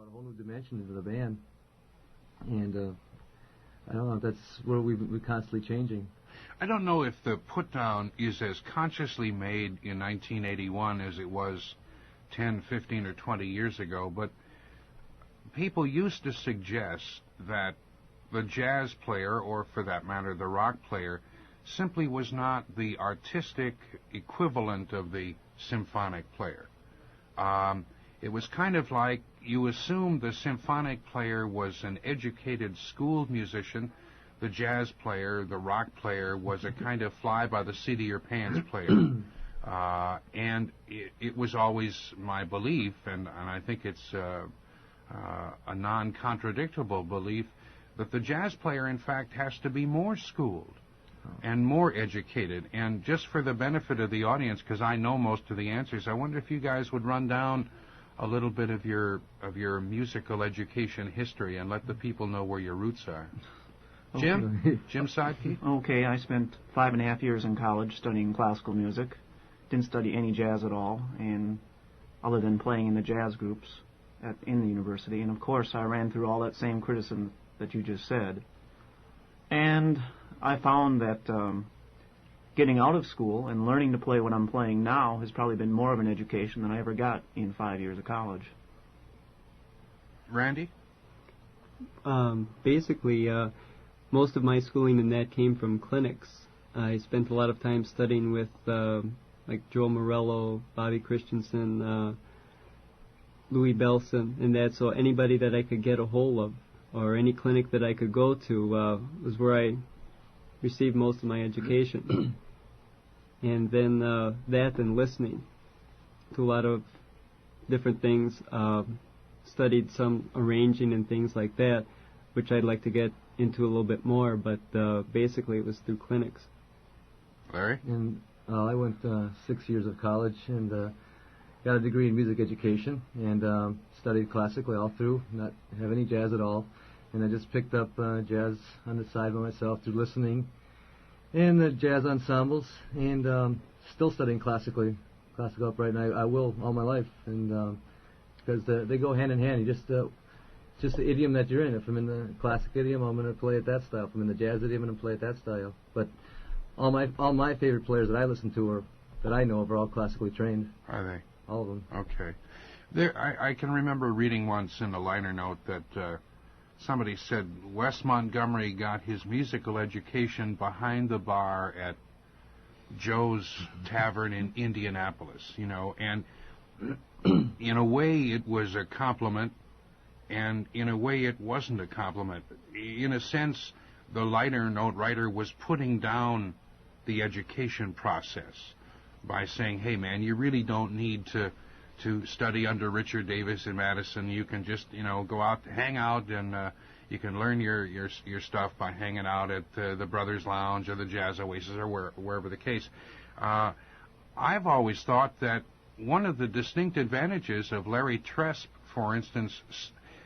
brought a whole new dimension into the band. And I don't know if that's where we're constantly changing. I don't know if the put-down is as consciously made in 1981 as it was 10, 15, or 20 years ago, but people used to suggest that the jazz player, or for that matter, the rock player, simply was not the artistic equivalent of the symphonic player. It was kind of like you assumed the symphonic player was an educated school musician, the jazz player, the rock player, was a kind of fly-by-the-seat-of-your-pants player. And it was always my belief, and I think it's a non-contradictable belief, that the jazz player, in fact, has to be more schooled and more educated. And just for the benefit of the audience, because I know most of the answers, I wonder if you guys would run down a little bit of your musical education history and let the people know where your roots are. Okay. Jim Sodke? Okay, I spent 5.5 years in college studying classical music. Didn't study any jazz at all, and other than playing in the jazz groups in the university. And of course, I ran through all that same criticism that you just said. And I found that getting out of school and learning to play what I'm playing now has probably been more of an education than I ever got in 5 years of college. Randy? Basically, most of my schooling in that came from clinics. I spent a lot of time studying with like Joe Morello, Bobby Christensen, Louis Belson, and that. So anybody that I could get a hold of, or any clinic that I could go to, was where I received most of my education. And then that and listening to a lot of different things, studied some arranging and things like that, which I'd like to get into a little bit more, but basically it was through clinics. Larry? And I went 6 years of college and got a degree in music education and studied classically all through, not have any jazz at all. And I just picked up jazz on the side by myself through listening and the jazz ensembles, and still studying classical upright, and I will all my life, and because they go hand in hand. You just the idiom that you're in. If I'm in the classic idiom, I'm going to play it that style. If I'm in the jazz idiom, I'm going to play it that style. But all my favorite players that I listen to or that I know of are all classically trained. Are they? All of them. Okay. I can remember reading once in a liner note that somebody said Wes Montgomery got his musical education behind the bar at Joe's Tavern in Indianapolis, and in a way it was a compliment, and in a way it wasn't a compliment. In a sense, the liner note writer was putting down the education process by saying, hey man, you really don't need to study under Richard Davis in Madison. You can just, go out, hang out, and you can learn your stuff by hanging out at the Brothers Lounge or the Jazz Oasis or wherever the case. I've always thought that one of the distinct advantages of Larry Tresp, for instance,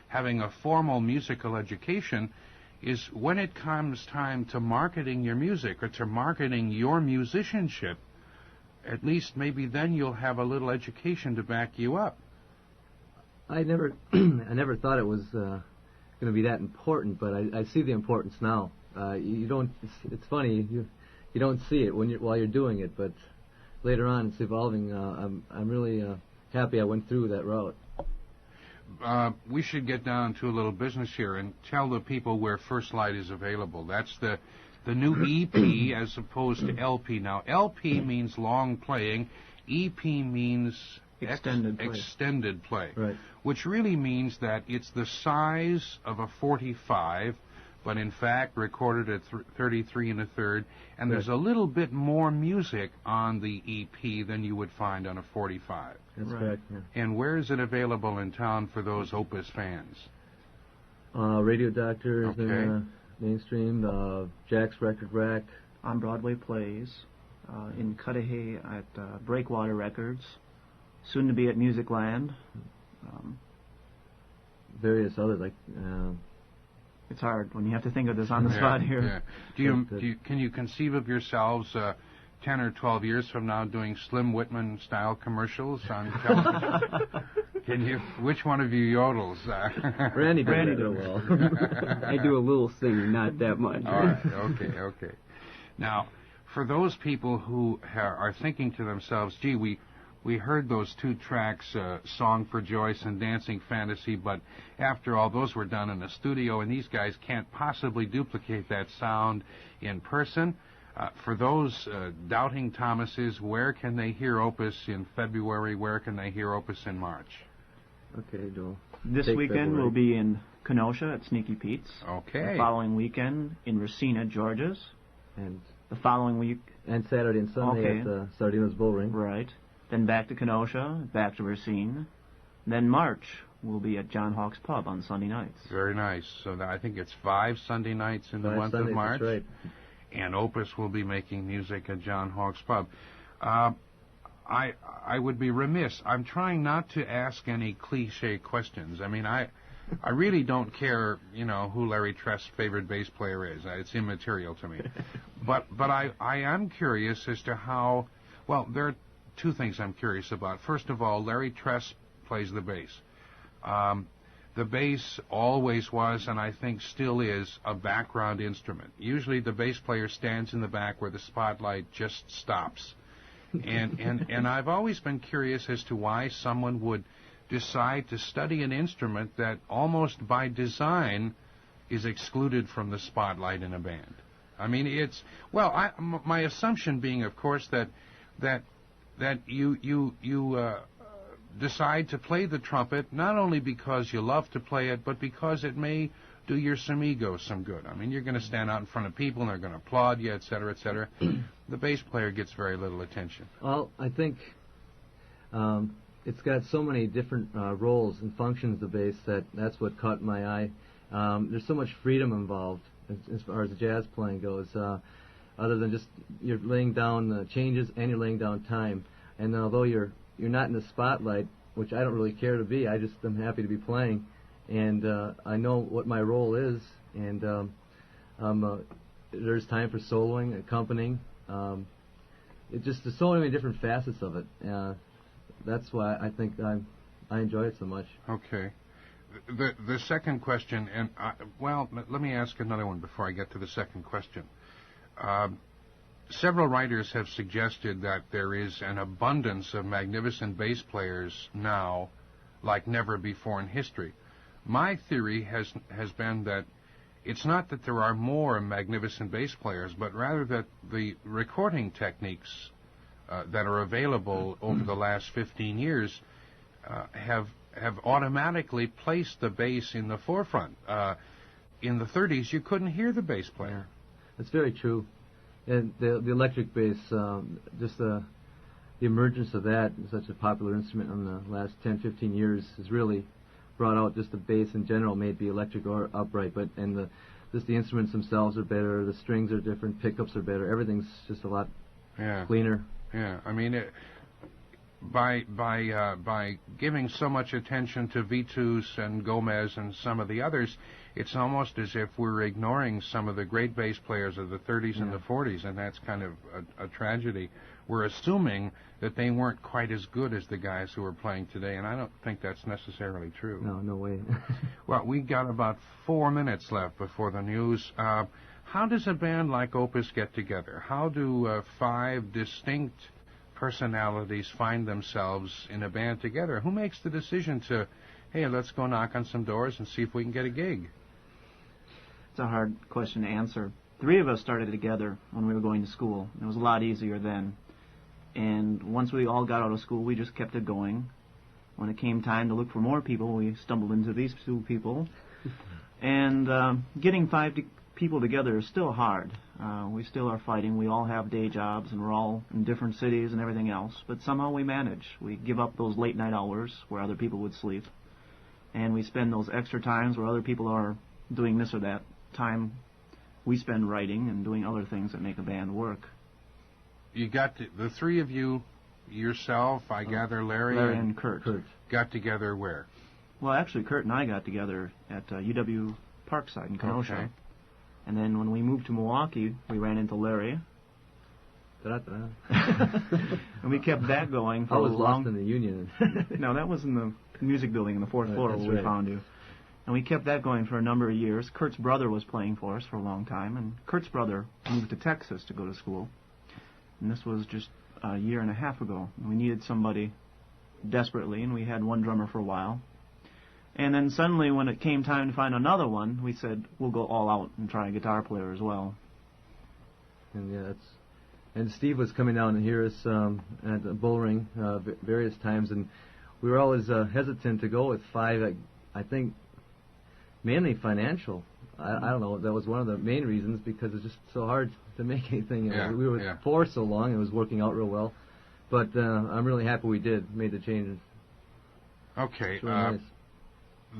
having a formal musical education, is when it comes time to marketing your music or to marketing your musicianship, at least maybe then you'll have a little education to back you up. I never thought it was going to be that important, but I see the importance now. You don't. It's funny. You don't see it while you're doing it, but later on it's evolving. I'm really happy I went through that route. We should get down to a little business here and tell the people where First Light is available. That's the new EP as opposed to LP. Now, LP means long playing. EP means extended play. Right. Which really means that it's the size of a 45, but in fact recorded at 33 1/3, and there's a little bit more music on the EP than you would find on a 45. That's correct. Yeah. And where is it available in town for those Opus fans? Radio Doctor is in mainstream. Jack's Record Rack. On Broadway Plays. In Cudahy at Breakwater Records. Soon to be at Musicland. Various others like. It's hard when you have to think of this on the spot here. Yeah. Can you conceive of yourselves 10 or 12 years from now doing Slim Whitman style commercials on television? Which one of you yodels? Randy did Randy real did. well. I do a little singing, not that much. All right. Okay. Now, for those people who are thinking to themselves, "Gee, we heard those two tracks, Song for Joyce and Dancing Fantasy, but after all, those were done in a studio, and these guys can't possibly duplicate that sound in person." For those doubting Thomases, where can they hear Opus in February? Where can they hear Opus in March? Okay, Joel. This Take weekend February. we'll be in Kenosha at Sneaky Pete's. Okay. The following weekend in Racine, Georgia's. And The following week, Saturday and Sunday Okay. at Sardino's Bullring. right. Then back to Kenosha, back to Racine. Then March we'll be at John Hawk's Pub on Sunday nights. Very nice. So I think it's 5 Sunday nights in the 5 month Sundays, of March. That's right. And Opus will be making music at John Hawk's Pub. I would be remiss. I'm trying not to ask any cliche questions. I mean, I really don't care, who Larry Tresp' favorite bass player is. It's immaterial to me. But I am curious as to how. Well, there are two things I'm curious about. First of all, Larry Tresp plays the bass. The bass always was, and I think still is, a background instrument. Usually the bass player stands in the back where the spotlight just stops. And I've always been curious as to why someone would decide to study an instrument that almost by design is excluded from the spotlight in a band. I mean, it's, well, my assumption being, of course, that you decide to play the trumpet not only because you love to play it, but because it may do your ego some good. I mean, you're going to stand out in front of people and they're going to applaud you, et cetera, et cetera. The bass player gets very little attention. Well, I think it's got so many different roles and functions, the bass, that's what caught my eye. There's so much freedom involved as far as the jazz playing goes, other than just you're laying down changes and you're laying down time. And although you're not in the spotlight, which I don't really care to be, I just am happy to be playing, and I know what my role is, and there's time for soloing, accompanying. There's so many different facets of it. That's why I think I enjoy it so much. Okay. The second question, and let me ask another one before I get to the second question. Several writers have suggested that there is an abundance of magnificent bass players now like never before in history. My theory has been that it's not that there are more magnificent bass players, but rather that the recording techniques that are available over the last 15 years have automatically placed the bass in the forefront. In the 30s, you couldn't hear the bass player. That's very true. And the electric bass, just the emergence of that, such a popular instrument in the last 10, 15 years, has really brought out just the bass in general, may it be electric or upright, but just the instruments themselves are better, the strings are different, pickups are better, everything's just a lot cleaner. Yeah, I mean, by giving so much attention to Vitus and Gomez and some of the others, it's almost as if we're ignoring some of the great bass players of the 30s and the 40s, and that's kind of a tragedy. We're assuming that they weren't quite as good as the guys who are playing today, and I don't think that's necessarily true. No way. Well, we got about 4 minutes left before the news. How does a band like Opus get together? How do 5 distinct personalities find themselves in a band together? Who makes the decision to, hey, let's go knock on some doors and see if we can get a gig? It's a hard question to answer. 3 of us started together when we were going to school. It was a lot easier then. And once we all got out of school, we just kept it going. When it came time to look for more people, we stumbled into these 2 people. And getting 5 people together is still hard. We still are fighting. We all have day jobs, and we're all in different cities and everything else. But somehow we manage. We give up those late night hours where other people would sleep. And we spend those extra times where other people are doing this or that. Time we spend writing and doing other things that make a band work. You got the 3 of you, yourself, I gather Larry and Kurt. Got together where? Well, actually, Kurt and I got together at UW Parkside in Kenosha. Okay. And then when we moved to Milwaukee, we ran into Larry. da-da-da. And we kept that going for I a was long... lost in the Union. No, that was in the music building in the fourth floor That's where we right. found you. And we kept that going for a number of years. Kurt's brother was playing for us for a long time, and Kurt's brother moved to Texas to go to school. And this was just a year and a half ago. And we needed somebody desperately, and we had one drummer for a while. And then suddenly, when it came time to find another one, we said, we'll go all out and try a guitar player as well. And yeah, and Steve was coming down to hear us at the Bullring various times, and we were always hesitant to go with five. I think mainly financial. I don't know. That was one of the main reasons, because it's just so hard to make anything. We were four so long, it was working out real well. But I'm really happy we made the changes. Okay. It's really nice.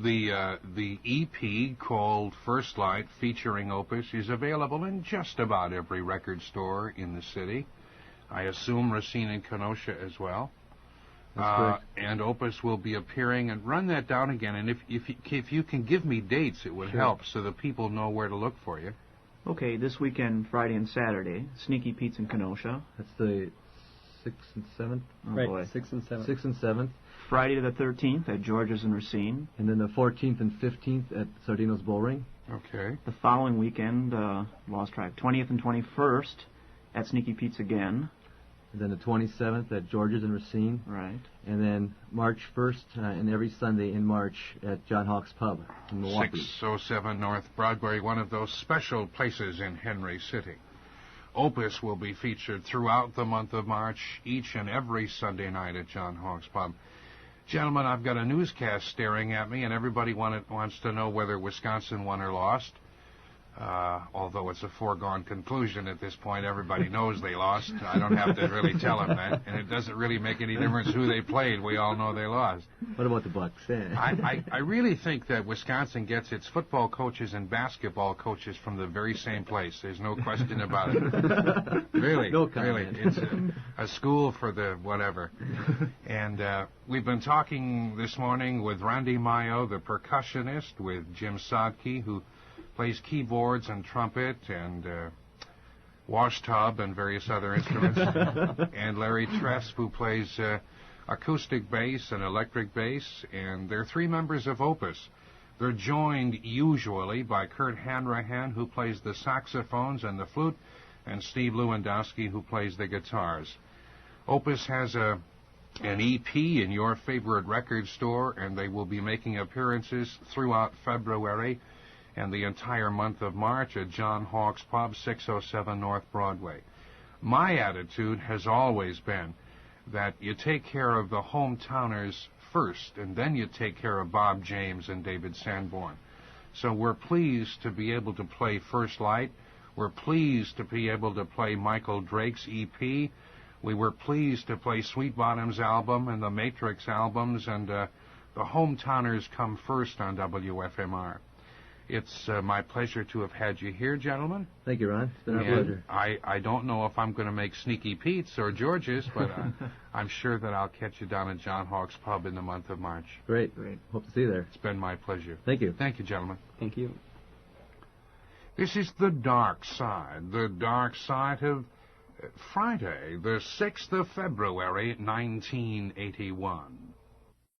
The EP called First Light, featuring Opus, is available in just about every record store in the city. I assume Racine and Kenosha as well. That's correct. And Opus will be appearing. And run that down again. And if you can give me dates, it would help so that people know where to look for you. Okay, this weekend, Friday and Saturday, Sneaky Pete's in Kenosha. That's the 6th and 7th. Oh, Right, boy. 6th and 7th. 6th and 7th. Friday the 13th at George's in Racine. And then the 14th and 15th at Sardino's Bullring. Okay. The following weekend, lost track, 20th and 21st at Sneaky Pete's again. And then the 27th at George's in Racine. Right. And then March 1st and every Sunday in March at John Hawk's Pub in Milwaukee. 607 North Broadway, one of those special places in Henry City. Opus will be featured throughout the month of March, each and every Sunday night at John Hawk's Pub. Gentlemen, I've got a newscast staring at me, and everybody wants to know whether Wisconsin won or lost. Although it's a foregone conclusion at this point. Everybody knows they lost. I don't have to really tell them that. And it doesn't really make any difference who they played. We all know they lost. What about the Bucks? I really think that Wisconsin gets its football coaches and basketball coaches from the very same place. There's no question about it. Really. No comment. Really. It's a school for the whatever. And we've been talking this morning with Randy Maio, the percussionist, with Jim Sodke, who plays keyboards and trumpet and wash tub and various other instruments, and Larry Tresp, who plays acoustic bass and electric bass, and they're three members of Opus. They're joined usually by Kurt Hanrahan, who plays the saxophones and the flute, and Steve Lewandowski, who plays the guitars. Opus has an EP in your favorite record store, and they will be making appearances throughout February and the entire month of March at John Hawk's Pub, 607 North Broadway. My attitude has always been that you take care of the hometowners first, and then you take care of Bob James and David Sanborn. So we're pleased to be able to play First Light. We're pleased to be able to play Michael Drake's EP. We were pleased to play Sweet Bottom's album and the Matrix albums, and the hometowners come first on WFMR. It's my pleasure to have had you here, gentlemen. Thank you, Ron. It's been our pleasure. I don't know if I'm going to make Sneaky Pete's or George's, but I'm sure that I'll catch you down at John Hawk's Pub in the month of March. Great. Hope to see you there. It's been my pleasure. Thank you. Thank you, gentlemen. Thank you. This is the dark side of Friday, the 6th of February, 1981.